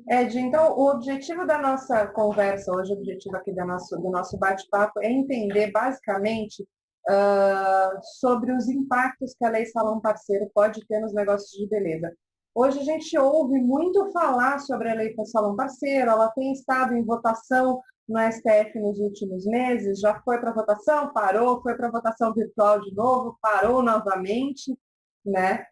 Ed, então, o objetivo da nossa conversa hoje, o objetivo aqui do nosso bate-papo é entender, basicamente, sobre os impactos que a Lei Salão Parceiro pode ter nos negócios de beleza. Hoje a gente ouve muito falar sobre a Lei Salão Parceiro, ela tem estado em votação no STF nos últimos meses, já foi para votação, parou, foi para votação virtual de novo, parou novamente, né?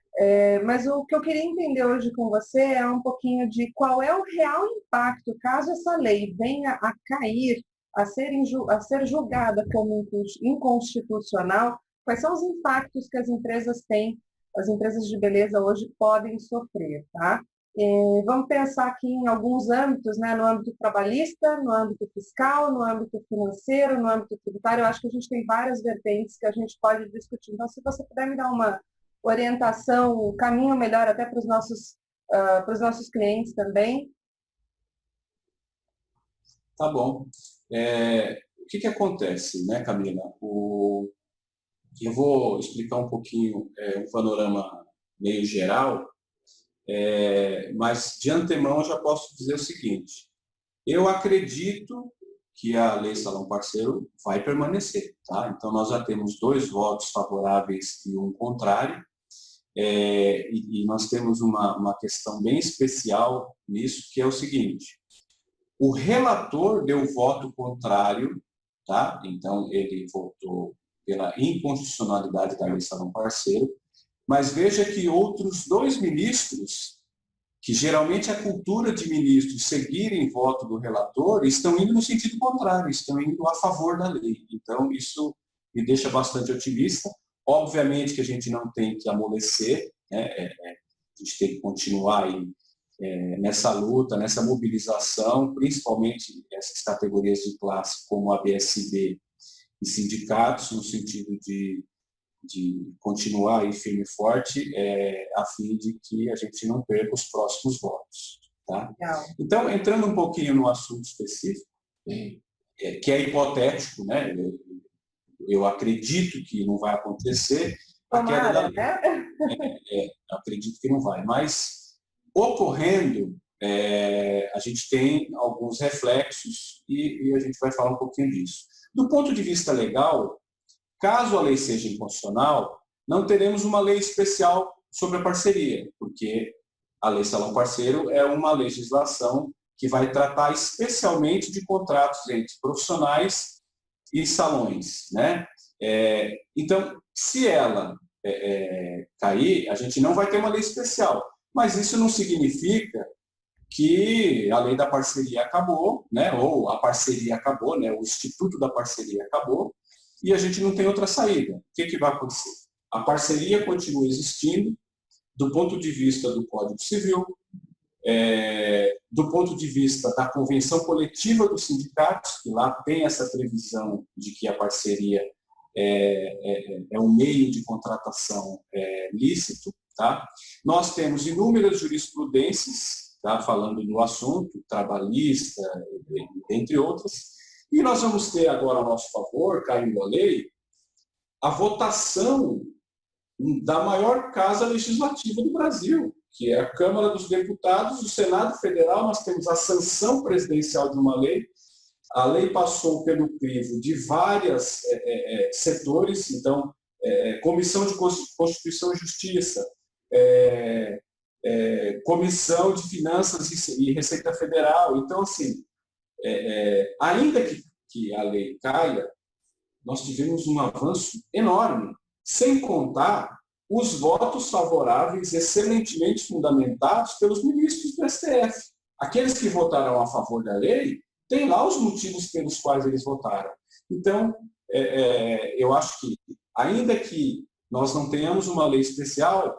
Mas o que eu queria entender hoje com você é um pouquinho de qual é o real impacto, caso essa lei venha a cair, a ser julgada como inconstitucional, quais são os impactos que as empresas têm, as empresas de beleza hoje podem sofrer, tá? Vamos pensar aqui em alguns âmbitos, né? No âmbito trabalhista, no âmbito fiscal, no âmbito financeiro, no âmbito tributário. Eu acho que a gente tem várias vertentes que a gente pode discutir. Então, se você puder me dar uma orientação, o caminho melhor até para os nossos clientes também. Tá bom. O que acontece, né, Camila? Eu vou explicar um pouquinho um panorama meio geral, mas de antemão eu já posso dizer o seguinte: eu acredito que a Lei Salão Parceiro vai permanecer, tá? Então nós já temos 2 votos favoráveis e um contrário. E nós temos uma questão bem especial nisso, que é o seguinte: o relator deu voto contrário, tá? Então ele votou pela inconstitucionalidade da Lei Salão Parceiro, mas veja que outros 2 ministros, que geralmente a cultura de ministros seguirem voto do relator, estão indo no sentido contrário, estão indo a favor da lei. Então isso me deixa bastante otimista. Obviamente que a gente não tem que amolecer, né? A gente tem que continuar aí, nessa luta, nessa mobilização, principalmente essas categorias de classe como a BSB e sindicatos, no sentido de continuar aí firme e forte, a fim de que a gente não perca os próximos votos. Tá? Então, entrando um pouquinho no assunto específico, que é hipotético, né? Eu acredito que não vai acontecer a queda da lei. Né? Acredito que não vai, mas ocorrendo, a gente tem alguns reflexos e a gente vai falar um pouquinho disso. Do ponto de vista legal, caso a lei seja inconstitucional, não teremos uma lei especial sobre a parceria, porque a Lei Salão Parceiro é uma legislação que vai tratar especialmente de contratos entre profissionais e salões, né? Então, se ela cair, a gente não vai ter uma lei especial, mas isso não significa que a lei da parceria acabou, né? Ou a parceria acabou, né? O instituto da parceria acabou e a gente não tem outra saída. O que vai acontecer? A parceria continua existindo do ponto de vista do Código Civil, do ponto de vista da convenção coletiva dos sindicatos, que lá tem essa previsão de que a parceria é um meio de contratação lícito. Tá? Nós temos inúmeras jurisprudências, tá? Falando do assunto, trabalhista, entre outras, e nós vamos ter agora a nosso favor, caindo a lei, a votação da maior casa legislativa do Brasil, que é a Câmara dos Deputados, o Senado Federal. Nós temos a sanção presidencial de uma lei. A lei passou pelo crivo de vários setores, então, Comissão de Constituição e Justiça, Comissão de Finanças e Receita Federal. Então, assim, ainda que a lei caia, nós tivemos um avanço enorme, sem contar os votos favoráveis excelentemente fundamentados pelos ministros do STF. Aqueles que votaram a favor da lei têm lá os motivos pelos quais eles votaram. Então, eu acho que, ainda que nós não tenhamos uma lei especial,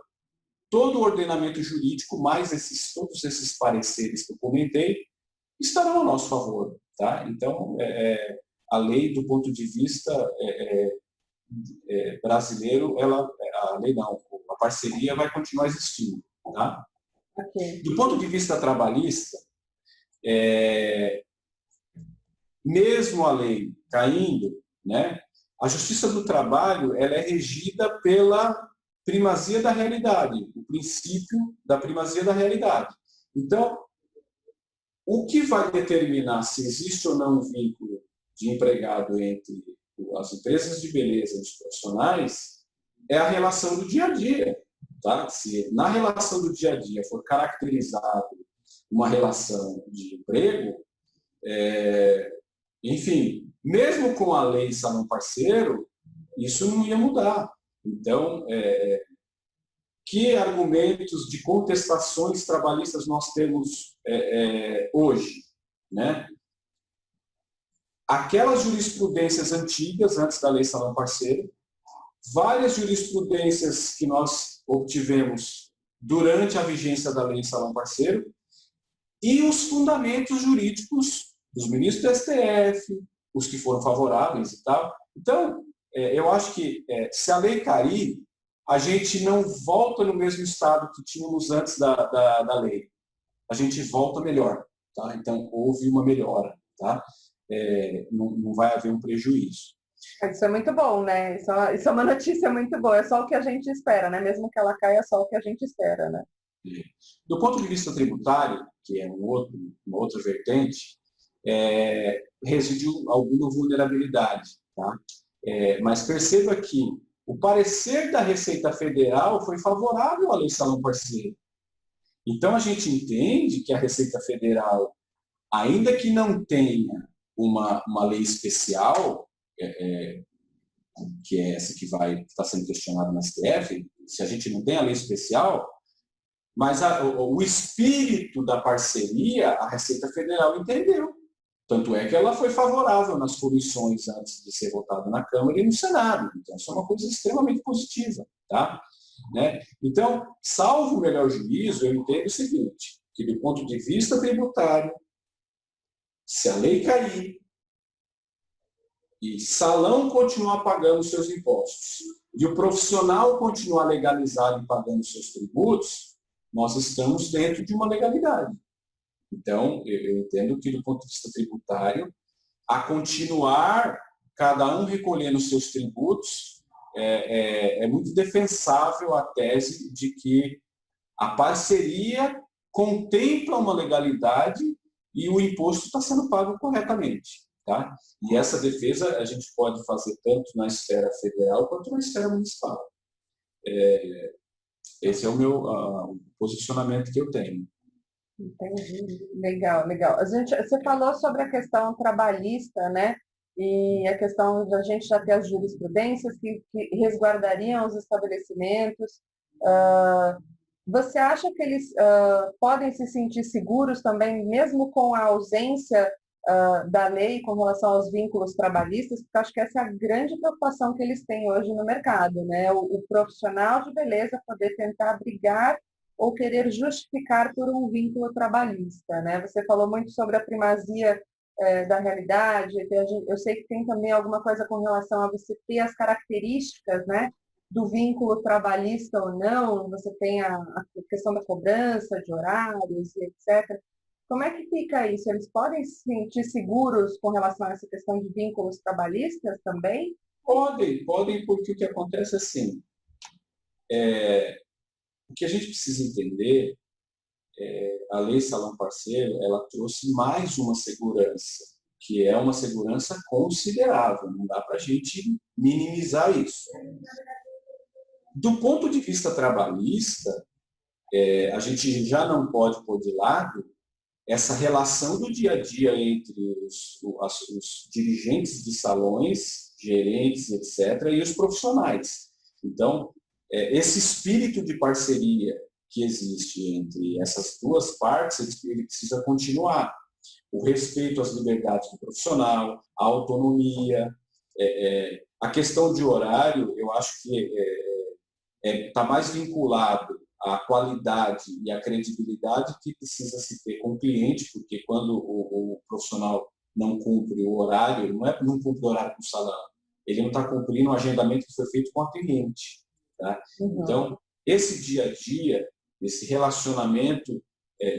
todo o ordenamento jurídico, mais todos esses pareceres que eu comentei, estarão a nosso favor. Tá? Então, a lei, do ponto de vista brasileiro, a lei não, a parceria vai continuar existindo. Tá? Okay. Do ponto de vista trabalhista, mesmo a lei caindo, né, a Justiça do Trabalho ela é regida pela primazia da realidade, o princípio da primazia da realidade. Então, O que vai determinar se existe ou não um vínculo de empregado entre as empresas de beleza e os profissionais é a relação do dia a dia. Tá? Se na relação do dia a dia for caracterizado uma relação de emprego, enfim, mesmo com a lei salão parceiro, isso não ia mudar. Então, que argumentos de contestações trabalhistas nós temos hoje, né? Aquelas jurisprudências antigas, antes da lei salão parceiro, várias jurisprudências que nós obtivemos durante a vigência da lei salão parceiro e os fundamentos jurídicos dos ministros do STF, os que foram favoráveis e tal. Então, eu acho que se a lei cair, a gente não volta no mesmo estado que tínhamos antes da lei. A gente volta melhor. Tá? Então, houve uma melhora. Tá? Não vai haver um prejuízo. Isso é muito bom, né? Isso é uma notícia muito boa. É só o que a gente espera, né? Mesmo que ela caia, é só o que a gente espera, né? Do ponto de vista tributário, que é uma outra vertente, reside alguma vulnerabilidade. Tá? Mas perceba que o parecer da Receita Federal foi favorável à lei salão parceiro. Então, a gente entende que a Receita Federal, ainda que não tenha uma lei especial, que é essa que está sendo questionada na STF, se a gente não tem a lei especial, mas o espírito da parceria, a Receita Federal entendeu. Tanto é que ela foi favorável nas comissões antes de ser votada na Câmara e no Senado. Então, isso é uma coisa extremamente positiva. Tá? Né? Então, salvo o melhor juízo, eu entendo o seguinte, que do ponto de vista tributário, se a lei cair e salão continuar pagando seus impostos e o profissional continuar legalizado e pagando seus tributos, nós estamos dentro de uma legalidade. Então, eu entendo que, do ponto de vista tributário, a continuar cada um recolhendo seus tributos, é muito defensável a tese de que a parceria contempla uma legalidade e o imposto está sendo pago corretamente. Tá? E essa defesa a gente pode fazer tanto na esfera federal quanto na esfera municipal. Esse é o meu posicionamento que eu tenho. Entendi. Legal, legal. Você falou sobre a questão trabalhista, né? E a questão da gente já ter as jurisprudências que resguardariam os estabelecimentos. Você acha que eles podem se sentir seguros também, mesmo com a ausência da lei com relação aos vínculos trabalhistas? Porque acho que essa é a grande preocupação que eles têm hoje no mercado, né? O profissional de beleza poder tentar brigar ou querer justificar por um vínculo trabalhista, né? Você falou muito sobre a primazia da realidade, eu sei que tem também alguma coisa com relação a você ter as características, né, do vínculo trabalhista ou não, você tem a questão da cobrança de horários e etc. Como é que fica isso? Eles podem se sentir seguros com relação a essa questão de vínculos trabalhistas também? Podem, porque o que acontece é assim, o que a gente precisa entender, a lei salão parceiro, ela trouxe mais uma segurança, que é uma segurança considerável, não dá para a gente minimizar isso. Do ponto de vista trabalhista, a gente já não pode pôr de lado essa relação do dia a dia entre os dirigentes de salões, gerentes, etc., e os profissionais. Então, esse espírito de parceria que existe entre essas duas partes, ele precisa continuar. O respeito às liberdades do profissional, a autonomia, a questão de horário, eu acho que está mais vinculado à qualidade e à credibilidade que precisa se ter com o cliente, porque quando o profissional não cumpre o horário, não cumpre o horário com o salão, ele não está cumprindo o agendamento que foi feito com a cliente. Tá? Uhum. Então, esse dia a dia, esse relacionamento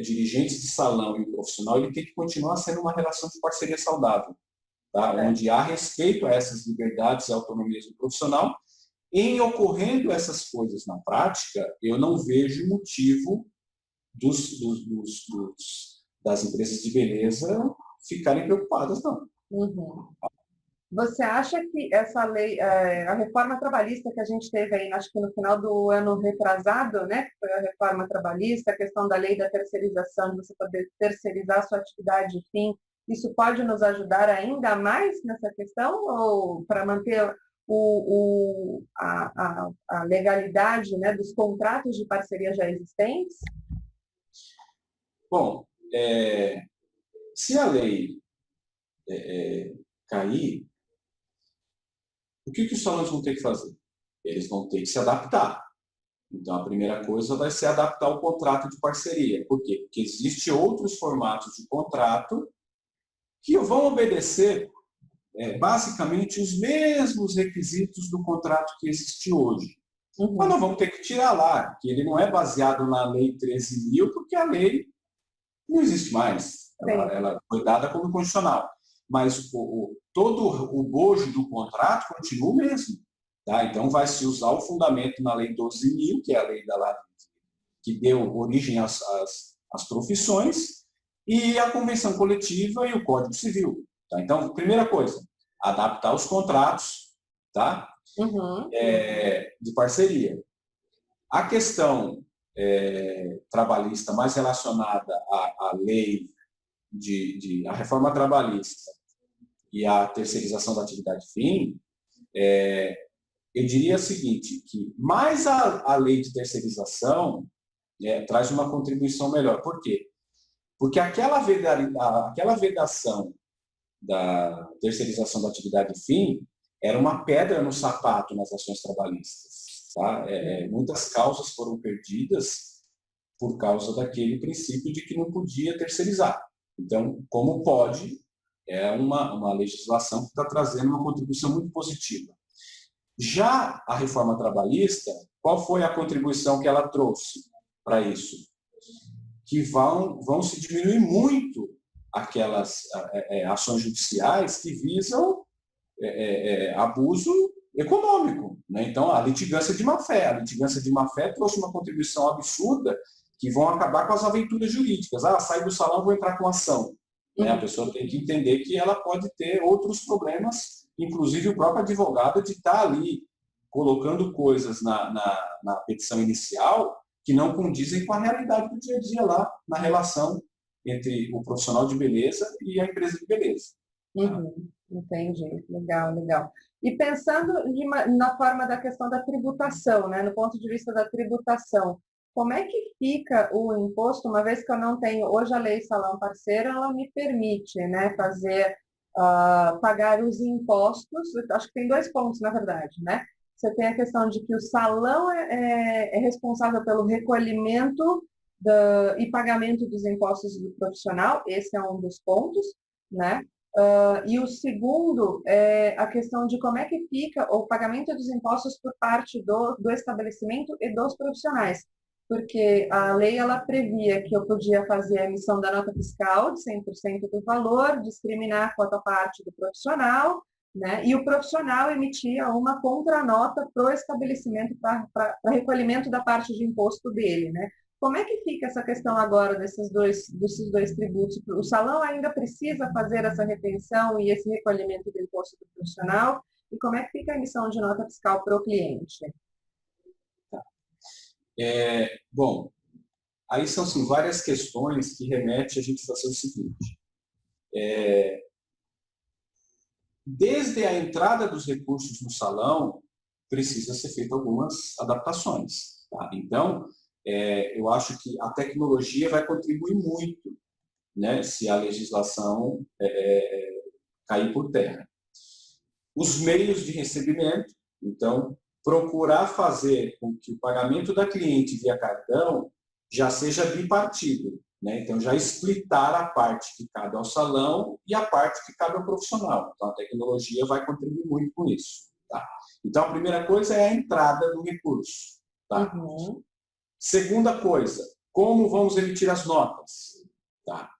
dirigentes de salão e o profissional, ele tem que continuar sendo uma relação de parceria saudável, tá? Onde há respeito a essas liberdades e autonomias do profissional. Em ocorrendo essas coisas na prática, eu não vejo motivo das empresas de beleza ficarem preocupadas, não. Uhum. Você acha que essa lei, a reforma trabalhista que a gente teve aí, acho que no final do ano retrasado, né, que foi a reforma trabalhista, a questão da lei da terceirização, de você poder terceirizar a sua atividade, enfim, isso pode nos ajudar ainda mais nessa questão, ou para manter a legalidade, né, dos contratos de parceria já existentes? Bom, se a lei cair, o que os salões vão ter que fazer? Eles vão ter que se adaptar. Então, a primeira coisa vai ser adaptar o contrato de parceria. Por quê? Porque existem outros formatos de contrato que vão obedecer basicamente os mesmos requisitos do contrato que existe hoje. Uhum. Mas nós vamos ter que tirar lá, que ele não é baseado na Lei 13.000, porque a lei não existe mais. Ela foi dada como condicional. Mas todo o bojo do contrato continua o mesmo. Tá? Então, vai se usar o fundamento na Lei 12.000, que é a lei que deu origem às profissões, e a Convenção Coletiva e o Código Civil. Tá? Então, primeira coisa, adaptar os contratos, tá? Uhum. De parceria. A questão trabalhista mais relacionada à lei a reforma trabalhista e a terceirização da atividade fim, eu diria o seguinte, que mais a lei de terceirização traz uma contribuição melhor. Por quê? Porque aquela vedação da terceirização da atividade fim era uma pedra no sapato nas ações trabalhistas. Tá? Muitas causas foram perdidas por causa daquele princípio de que não podia terceirizar. Então, como pode, é uma legislação que está trazendo uma contribuição muito positiva. Já a reforma trabalhista, qual foi a contribuição que ela trouxe para isso? Que vão se diminuir muito aquelas ações judiciais que visam abuso econômico. Né? Então, a litigância de má-fé. A litigância de má-fé trouxe uma contribuição absurda que vão acabar com as aventuras jurídicas. Sai do salão, vou entrar com ação. Né? A pessoa tem que entender que ela pode ter outros problemas, inclusive o próprio advogado de estar ali colocando coisas na petição inicial que não condizem com a realidade do dia a dia lá, na relação entre o profissional de beleza e a empresa de beleza. Uhum, entendi, legal, legal. E pensando na forma da questão da tributação, né, no ponto de vista da tributação, como é que fica o imposto, uma vez que eu não tenho, hoje a lei salão parceiro, ela me permite, né, pagar os impostos, acho que tem 2 pontos, na verdade, né? Você tem a questão de que o salão é responsável pelo recolhimento e pagamento dos impostos do profissional, esse é um dos pontos, né? E o segundo é a questão de como é que fica o pagamento dos impostos por parte do estabelecimento e dos profissionais, porque a lei ela previa que eu podia fazer a emissão da nota fiscal de 100% do valor, discriminar quanto à parte do profissional, né? E o profissional emitia uma contranota para o estabelecimento para recolhimento da parte de imposto dele, né? Como é que fica essa questão agora desses dois tributos? O salão ainda precisa fazer essa retenção e esse recolhimento do imposto do profissional? E como é que fica a emissão de nota fiscal para o cliente? Bom, aí são assim, várias questões que remetem a gente fazer o seguinte. Desde a entrada dos recursos no salão, precisa ser feita algumas adaptações. Tá? Então, eu acho que a tecnologia vai contribuir muito, né, se a legislação cair por terra. Os meios de recebimento, então, procurar fazer com que o pagamento da cliente via cartão já seja bipartido. Né? Então, já explitar a parte que cabe ao salão e a parte que cabe ao profissional. Então, a tecnologia vai contribuir muito com isso. Tá? Então, a primeira coisa é a entrada do recurso. Tá? Uhum. Segunda coisa, como vamos emitir as notas? Tá?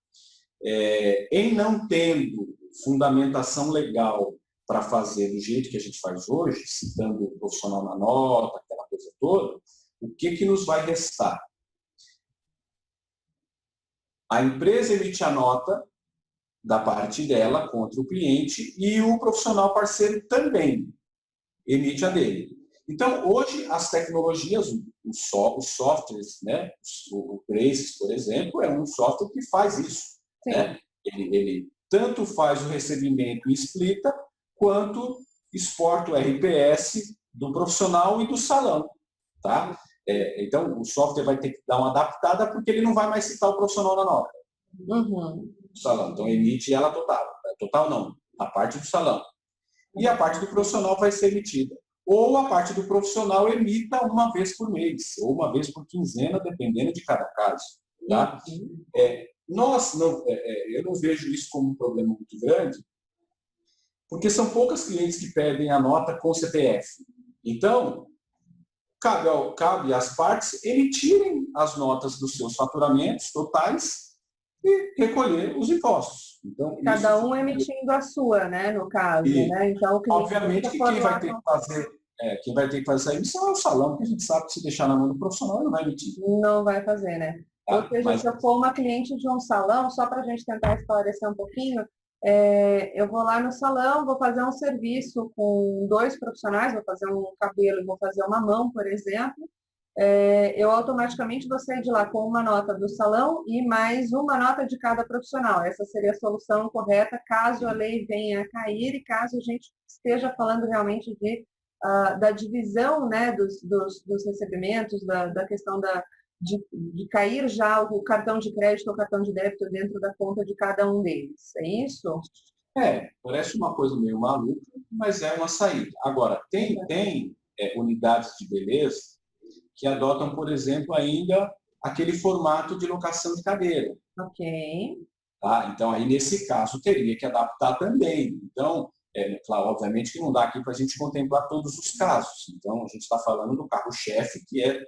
Em não tendo fundamentação legal para fazer do jeito que a gente faz hoje, citando o profissional na nota, aquela coisa toda, o que nos vai restar? A empresa emite a nota da parte dela contra o cliente e o profissional parceiro também emite a dele. Então, hoje, as tecnologias, os softwares, né? O Traces, por exemplo, é um software que faz isso. Né? Ele tanto faz o recebimento e explica, quanto exporta o RPS do profissional e do salão. Tá? Então, o software vai ter que dar uma adaptada, porque ele não vai mais citar o profissional na nota. Uhum. Do salão. Então, emite ela total. Total não, a parte do salão. E a parte do profissional vai ser emitida. Ou a parte do profissional emita uma vez por mês, ou uma vez por quinzena, dependendo de cada caso. Tá? Eu não vejo isso como um problema muito grande, porque são poucas clientes que pedem a nota com CPF. Então, cabe às partes emitirem as notas dos seus faturamentos totais e recolher os impostos. Então, cada um emitindo a sua, né, no caso. Né? Então, obviamente que quem vai ter que fazer essa emissão é o salão, que a gente sabe que se deixar na mão do profissional, ele não vai emitir. Não vai fazer, né? Ou seja, se eu for uma cliente de um salão, só para a gente tentar esclarecer um pouquinho, eu vou lá no salão, vou fazer um serviço com 2 profissionais, vou fazer um cabelo e vou fazer uma mão, por exemplo, eu automaticamente vou sair de lá com uma nota do salão e mais uma nota de cada profissional. Essa seria a solução correta, caso a lei venha a cair e caso a gente esteja falando realmente da divisão, né, dos recebimentos, da questão de cair já o cartão de crédito ou o cartão de débito dentro da conta de cada um deles. É isso? Parece uma coisa meio maluca, mas é uma saída. Agora, tem unidades de beleza que adotam, por exemplo, ainda aquele formato de locação de cadeira. Ok. Tá? Então, aí, nesse caso, teria que adaptar também. Então, claro, obviamente que não dá aqui para a gente contemplar todos os casos. Então, a gente está falando do carro-chefe, que é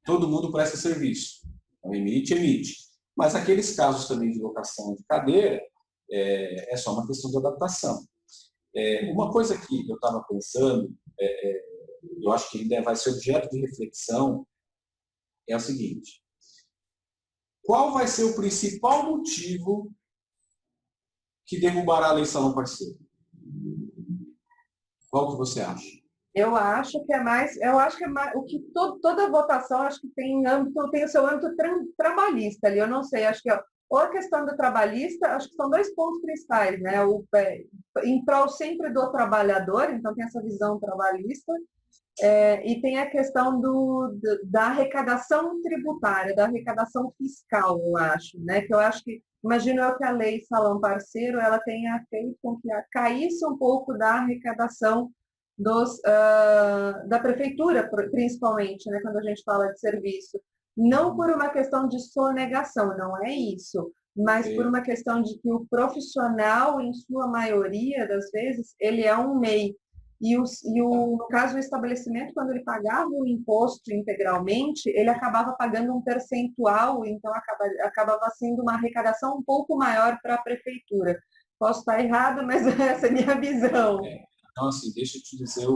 todo mundo presta serviço. Então, emite. Mas aqueles casos também de locação de cadeira, é só uma questão de adaptação. Uma coisa que eu estava pensando, eu acho que ainda vai ser objeto de reflexão, é o seguinte: qual vai ser o principal motivo que derrubará a lei salão parceiro? Qual que você acha? Eu acho que é mais o que toda votação acho que tem o seu âmbito trabalhista ali. Eu não sei, acho que ou a questão do trabalhista, acho que são 2 pontos principais, né? Em prol sempre do trabalhador, então tem essa visão trabalhista, e tem a questão da arrecadação tributária, da arrecadação fiscal, eu acho, né? Que eu acho que, imagino eu que a lei salão parceiro, ela tenha feito com que caísse um pouco da arrecadação da prefeitura, principalmente, né, quando a gente fala de serviço. Não por uma questão de sonegação, não é isso, mas por uma questão de que o profissional, em sua maioria das vezes, ele é um MEI. No caso, o estabelecimento, quando ele pagava o imposto integralmente, ele acabava pagando um percentual, então acabava sendo uma arrecadação um pouco maior para a prefeitura. Posso estar errado, mas essa é a minha visão. Então, assim, deixa eu te dizer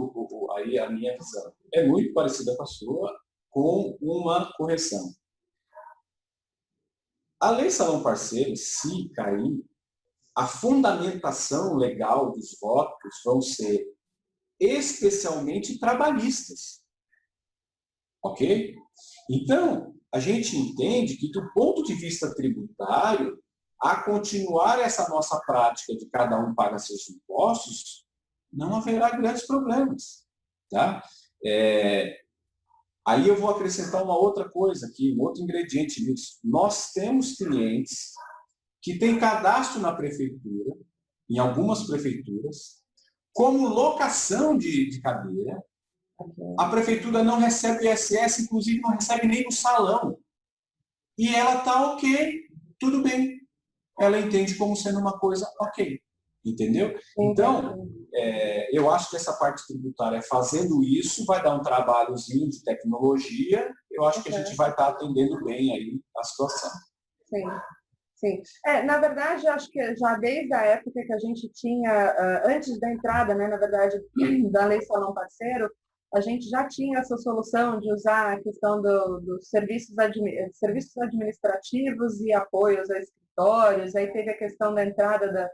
aí a minha visão. É muito parecida com a sua, com uma correção. A lei salão parceiro, se cair, a fundamentação legal dos votos vão ser especialmente trabalhistas. Ok? Então, a gente entende que, do ponto de vista tributário, a continuar essa nossa prática de cada um paga seus impostos, não haverá grandes problemas. Tá? Aí eu vou acrescentar uma outra coisa aqui, um outro ingrediente nisso. Nós temos clientes que têm cadastro na prefeitura, em algumas prefeituras, como locação de cadeira. A prefeitura não recebe ISS, inclusive não recebe nem no salão. E ela está ok, tudo bem. Ela entende como sendo uma coisa ok. Entendeu? Então, eu acho que essa parte tributária, fazendo isso, vai dar um trabalhozinho de tecnologia. Eu acho que a gente vai estar atendendo bem aí a situação. Sim. Na verdade, acho que já desde a época que a gente tinha, antes da entrada, né, na verdade, da lei salão parceiro, a gente já tinha essa solução de usar a questão dos serviços administrativos e apoios a escritórios, aí teve a questão da entrada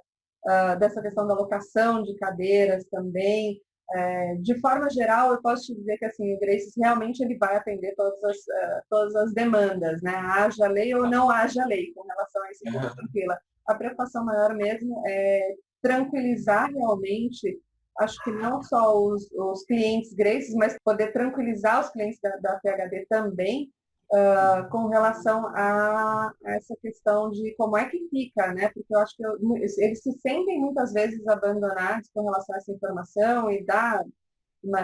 dessa questão da locação de cadeiras também. De forma geral, eu posso te dizer que assim, o Graces realmente ele vai atender todas as demandas, né? Haja lei ou não haja lei com relação a esse ponto de fila. A preocupação maior mesmo é tranquilizar realmente, acho que não só os clientes Graces, mas poder tranquilizar os clientes da PHD também, com relação a essa questão de como é que fica, né? Porque eu acho que eles se sentem muitas vezes abandonados com relação a essa informação e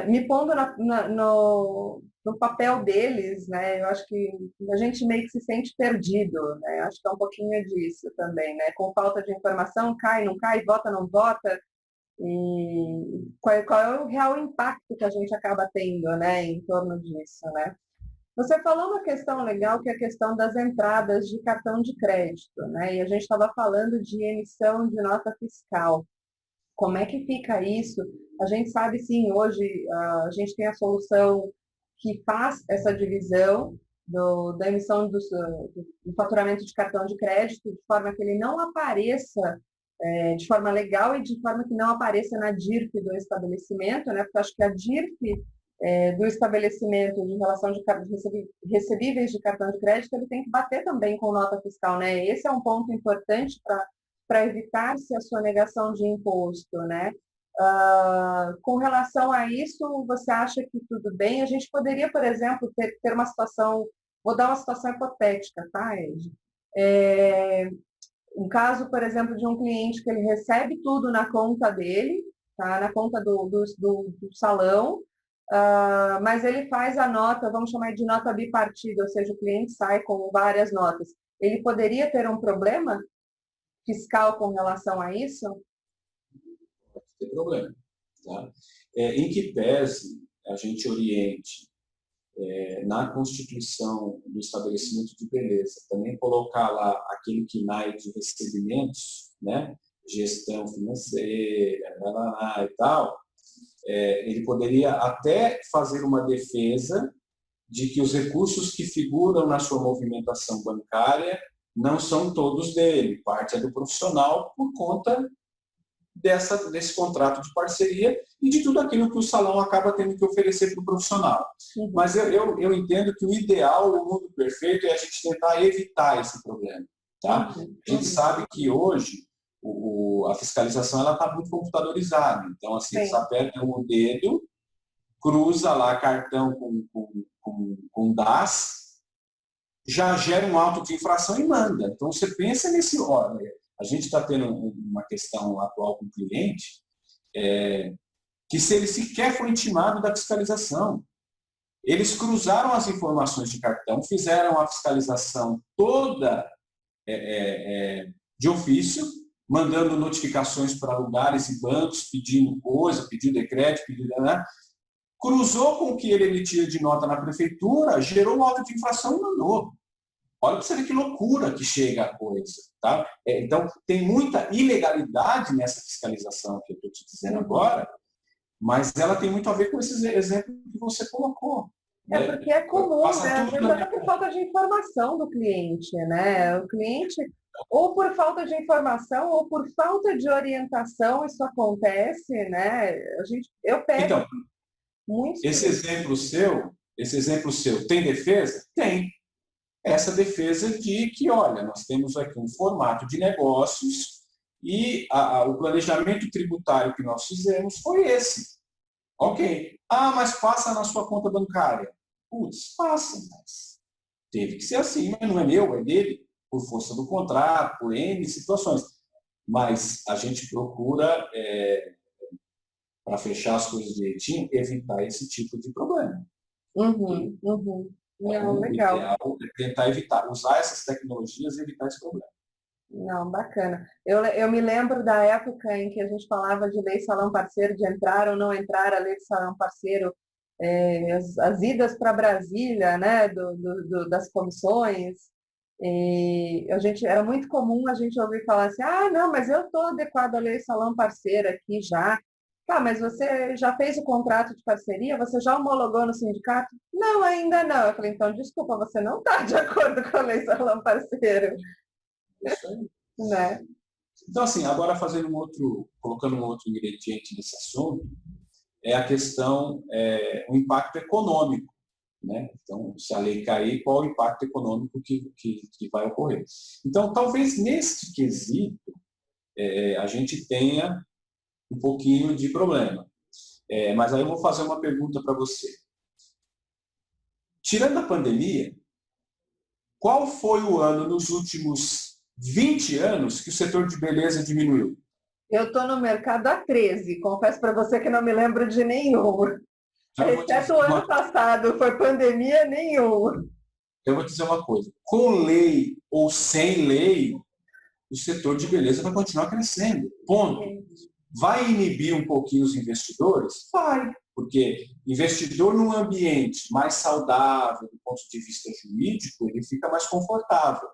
me pondo no papel deles, né? Eu acho que a gente meio que se sente perdido, né? Acho que é um pouquinho disso também, né? Com falta de informação, cai, não cai, vota, não vota. E qual é o real impacto que a gente acaba tendo, né, em torno disso, né? Você falou uma questão legal, que é a questão das entradas de cartão de crédito, né? E a gente estava falando de emissão de nota fiscal. Como é que fica isso? A gente sabe, sim, hoje a gente tem a solução que faz essa divisão da emissão do faturamento de cartão de crédito, de forma que ele não apareça de forma legal e de forma que não apareça na DIRF do estabelecimento, né? Porque eu acho que a DIRF do estabelecimento de relação de recebíveis de cartão de crédito, ele tem que bater também com nota fiscal, né? Esse é um ponto importante para evitar-se a sonegação de imposto, né? Com relação a isso, você acha que tudo bem? A gente poderia, por exemplo, ter uma situação, vou dar uma situação hipotética, tá, Ed? Um caso, por exemplo, de um cliente que ele recebe tudo na conta dele, tá? Na conta do salão, mas ele faz a nota, vamos chamar de nota bipartida, ou seja, o cliente sai com várias notas. Ele poderia ter um problema fiscal com relação a isso? Pode ter problema. Tá? Em que pese a gente oriente na constituição do estabelecimento de beleza, também colocar lá aquele KNAI de recebimentos, né? Gestão financeira, e tal, ele poderia até fazer uma defesa de que os recursos que figuram na sua movimentação bancária não são todos dele, parte é do profissional por conta desse contrato de parceria e de tudo aquilo que o salão acaba tendo que oferecer para o profissional. Uhum. Mas eu entendo que o ideal, o mundo perfeito, é a gente tentar evitar esse problema. Tá? Uhum. A gente sabe que hoje a fiscalização está muito computadorizada. Então, assim, você aperta o dedo, cruza lá cartão com DAS, já gera um auto de infração e manda. Então, você pensa nesse órgão. A gente está tendo uma questão atual com o cliente, que se ele sequer foi intimado da fiscalização, eles cruzaram as informações de cartão, fizeram a fiscalização toda de ofício, mandando notificações para lugares e bancos, pedindo coisa, pedindo decreto, pedindo... Né? Cruzou com o que ele emitia de nota na prefeitura, gerou um auto de infração e mandou. Olha para você ver que loucura que chega a coisa. Tá? Então, tem muita ilegalidade nessa fiscalização que eu estou te dizendo agora, mas ela tem muito a ver com esses exemplos que você colocou. Porque é comum, né? Às vezes até por falta de informação do cliente, né? O cliente, ou por falta de informação, ou por falta de orientação, isso acontece, né? Eu pego então, muitos... Esse exemplo seu tem defesa? Tem. Essa defesa de que, olha, nós temos aqui um formato de negócios e o planejamento tributário que nós fizemos foi esse. Ok. Mas passa na sua conta bancária. Putz, passa, mas teve que ser assim, mas não é meu, é dele, por força do contrato, por N situações. Mas a gente procura, para fechar as coisas direitinho, evitar esse tipo de problema. Não, legal. O ideal é tentar evitar, usar essas tecnologias e evitar esse problema. Não, bacana. Eu me lembro da época em que a gente falava de lei salão parceiro, de entrar ou não entrar a lei de salão parceiro, as idas para Brasília, né, das comissões, e era muito comum a gente ouvir falar assim, não, mas eu estou adequado à lei salão parceiro aqui já. Tá, mas você já fez o contrato de parceria? Você já homologou no sindicato? Não, ainda não. Eu falei, então, desculpa, você não está de acordo com a lei salão parceiro. Isso aí. Né? Então, assim, agora colocando um outro ingrediente nesse assunto, é a questão, o impacto econômico. Né? Então, se a lei cair, qual o impacto econômico que vai ocorrer? Então, talvez neste quesito, a gente tenha um pouquinho de problema. Mas aí eu vou fazer uma pergunta para você. Tirando a pandemia, qual foi o ano nos últimos 20 anos que o setor de beleza diminuiu? Eu estou no mercado há 13, confesso para você que não me lembro de nenhum. Exceto o ano passado, foi pandemia nenhum. Eu vou dizer uma coisa, com lei ou sem lei, o setor de beleza vai continuar crescendo, ponto. Vai inibir um pouquinho os investidores? Vai, porque investidor num ambiente mais saudável do ponto de vista jurídico, ele fica mais confortável,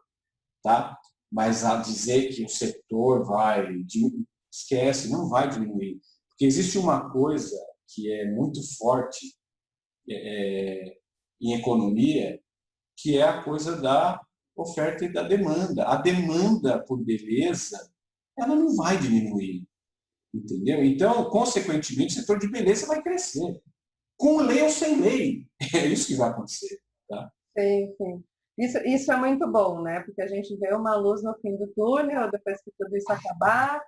tá? Mas a dizer que o setor vai diminuir, esquece, não vai diminuir. Porque existe uma coisa que é muito forte em economia, que é a coisa da oferta e da demanda. A demanda por beleza, ela não vai diminuir. Entendeu? Então, consequentemente, o setor de beleza vai crescer. Com lei ou sem lei. É isso que vai acontecer. Tá? Sim, sim. Isso é muito bom, né? Porque a gente vê uma luz no fim do túnel, depois que tudo isso acabar.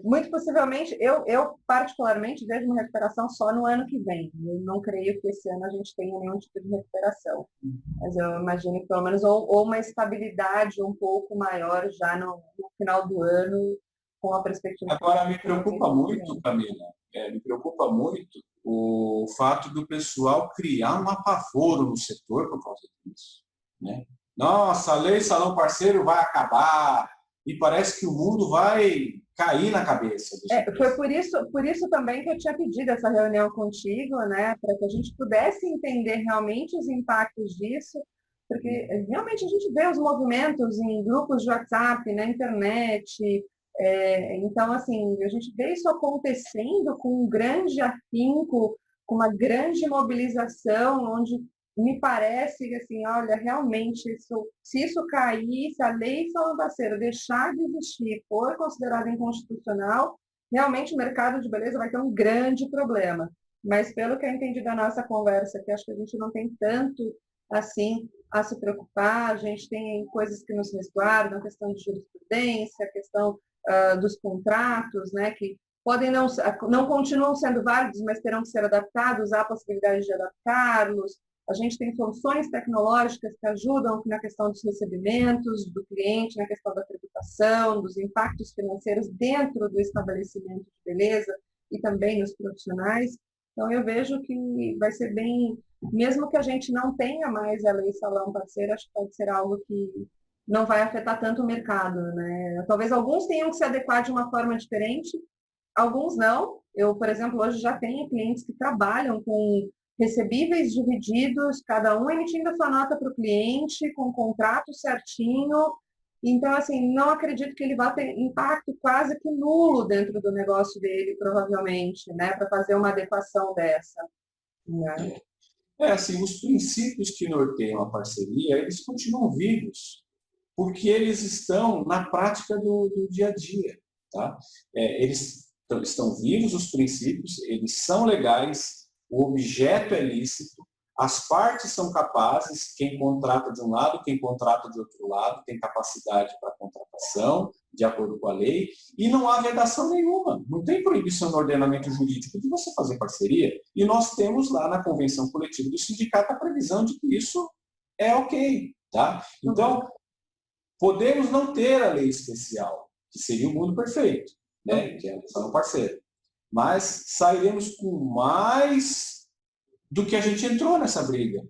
Muito possivelmente, eu particularmente vejo uma recuperação só no ano que vem. Eu não creio que esse ano a gente tenha nenhum tipo de recuperação. Mas eu imagino que pelo menos ou uma estabilidade um pouco maior já no final do ano, com a perspectiva. Agora, me preocupa muito, Camila, me preocupa muito o fato do pessoal criar um apavoro no setor por causa disso. Né? Nossa, a lei salão parceiro vai acabar e parece que o mundo vai cair na cabeça. Foi por isso também que eu tinha pedido essa reunião contigo, né, para que a gente pudesse entender realmente os impactos disso, porque realmente a gente vê os movimentos em grupos de WhatsApp, na internet. Então, assim, a gente vê isso acontecendo com um grande afinco, com uma grande mobilização, onde me parece que, assim, olha, realmente, se isso cair, se a lei salão parceiro deixar de existir, for considerada inconstitucional, realmente o mercado de beleza vai ter um grande problema. Mas, pelo que eu entendi da nossa conversa, que acho que a gente não tem tanto, assim, a se preocupar, a gente tem coisas que nos resguardam, a questão de jurisprudência, a questão dos contratos, né, que podem não continuam sendo válidos, mas terão que ser adaptados, há a possibilidade de adaptá-los. A gente tem soluções tecnológicas que ajudam na questão dos recebimentos do cliente, na questão da tributação, dos impactos financeiros dentro do estabelecimento de beleza e também nos profissionais. Então, eu vejo que vai ser bem, mesmo que a gente não tenha mais a lei salão parceiro, acho que pode ser algo que não vai afetar tanto o mercado, né? Talvez alguns tenham que se adequar de uma forma diferente, alguns não. Eu, por exemplo, hoje já tenho clientes que trabalham com recebíveis divididos, cada um emitindo a sua nota para o cliente, com o contrato certinho. Então, assim, não acredito que ele vá ter impacto quase que nulo dentro do negócio dele, provavelmente, né, para fazer uma adequação dessa. Né? Assim, os princípios que norteiam a parceria, eles continuam vivos, porque eles estão na prática do dia a dia. Tá? Eles estão vivos, os princípios, eles são legais, o objeto é lícito, as partes são capazes, quem contrata de um lado, quem contrata de outro lado, tem capacidade para contratação, de acordo com a lei, e não há vedação nenhuma, não tem proibição no ordenamento jurídico de você fazer parceria, e nós temos lá na convenção coletiva do sindicato a previsão de que isso é ok. Tá? Então, podemos não ter a lei especial, que seria o mundo perfeito, né? Que é a lei salão parceiro. Mas sairemos com mais do que a gente entrou nessa briga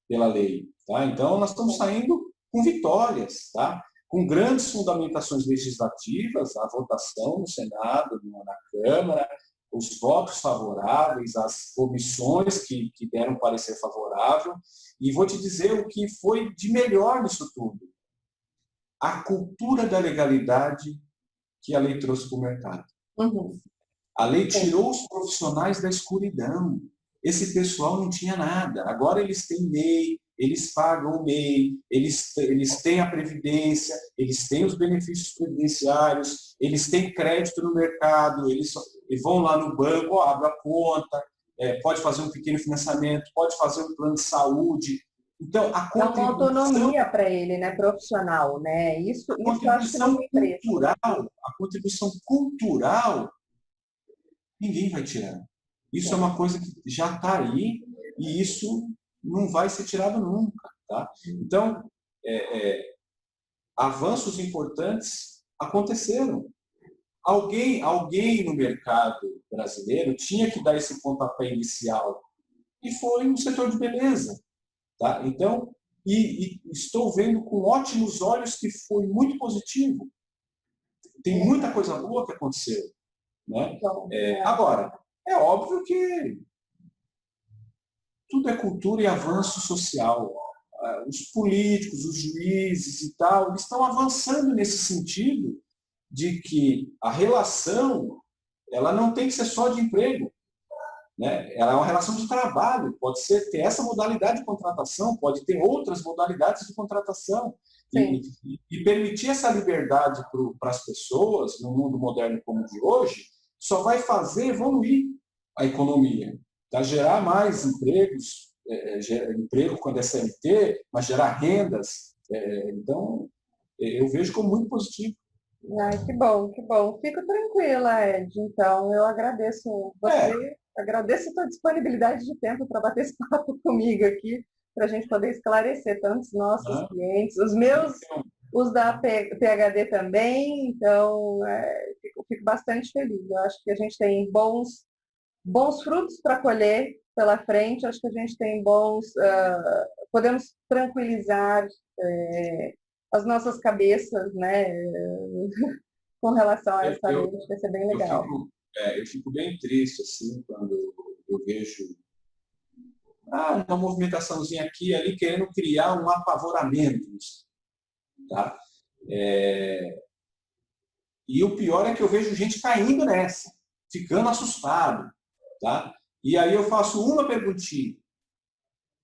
pela lei. Tá? Então, nós estamos saindo com vitórias, tá? Com grandes fundamentações legislativas, a votação no Senado, na Câmara, os votos favoráveis, as comissões que deram parecer favorável. E vou te dizer o que foi de melhor nisso tudo. A cultura da legalidade que a lei trouxe para o mercado. Uhum. A lei tirou os profissionais da escuridão. Esse pessoal não tinha nada. Agora eles têm MEI, eles pagam o MEI, eles têm a Previdência, eles têm os benefícios previdenciários, eles têm crédito no mercado, eles vão lá no banco, ó, abre a conta, pode fazer um pequeno financiamento, pode fazer um plano de saúde. Então, a É uma autonomia para ele, né, profissional, né? Isso eu acho que não tem preço. A contribuição cultural, ninguém vai tirar. Isso é uma coisa que já está aí e isso não vai ser tirado nunca. Tá? Então, avanços importantes aconteceram. Alguém no mercado brasileiro tinha que dar esse pontapé inicial e foi no setor de beleza. Tá? Então, e estou vendo com ótimos olhos que foi muito positivo. Tem muita coisa boa que aconteceu. Né? Agora, é óbvio que tudo é cultura e avanço social. Os políticos, os juízes e tal, eles estão avançando nesse sentido de que a relação ela não tem que ser só de emprego. Né? Ela é uma relação de trabalho, pode ter essa modalidade de contratação, pode ter outras modalidades de contratação. E permitir essa liberdade para as pessoas, no mundo moderno como o de hoje, só vai fazer evoluir a economia, tá? Gerar mais empregos, emprego quando é CLT, mas gerar rendas. Então, eu vejo como muito positivo. Ai, que bom, que bom. Fico tranquila, Ed. Então, eu agradeço você, agradeço a tua disponibilidade de tempo para bater esse papo comigo aqui, para a gente poder esclarecer tantos nossos clientes, os meus, os da PhD também. Então, fico bastante feliz. Eu acho que a gente tem bons frutos para colher pela frente. Acho que a gente tem podemos tranquilizar as nossas cabeças, né, com relação a essa lei, acho que vai ser bem legal. Eu fico bem triste, assim, quando eu vejo uma movimentaçãozinha aqui e ali querendo criar um apavoramento. Tá? E o pior é que eu vejo gente caindo nessa, ficando assustado. Tá? E aí eu faço uma perguntinha.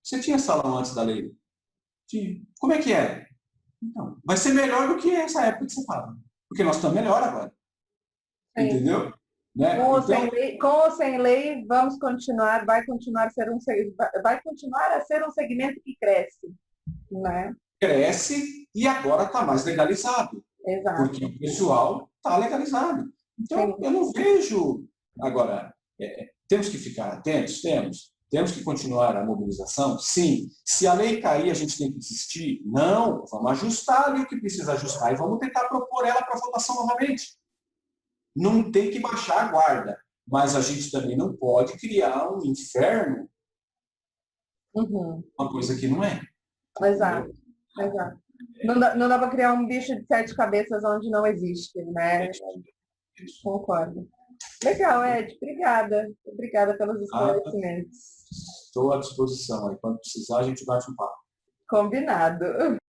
Você tinha salão antes da lei? Tinha. Como é que era? Então, vai ser melhor do que essa época que você fala. Porque nós estamos melhor agora. Sim. Entendeu? Né? Com ou sem lei, vai continuar a ser um segmento que cresce. Né? Cresce e agora está mais legalizado. Exato. Porque o pessoal está legalizado. Então, sim, eu não vejo... Agora, temos que ficar atentos? Temos que continuar a mobilização? Sim. Se a lei cair, a gente tem que desistir? Não. Vamos ajustar ali o que precisa ajustar e vamos tentar propor ela para votação novamente. Não tem que baixar a guarda, mas a gente também não pode criar um inferno, uma coisa que não é. Exato. Exato. Não dá para criar um bicho de 7 cabeças onde não existe, né? Concordo. Legal, Ed. Obrigada. Obrigada pelos esclarecimentos. Estou à disposição. Quando precisar, a gente bate um papo. Combinado.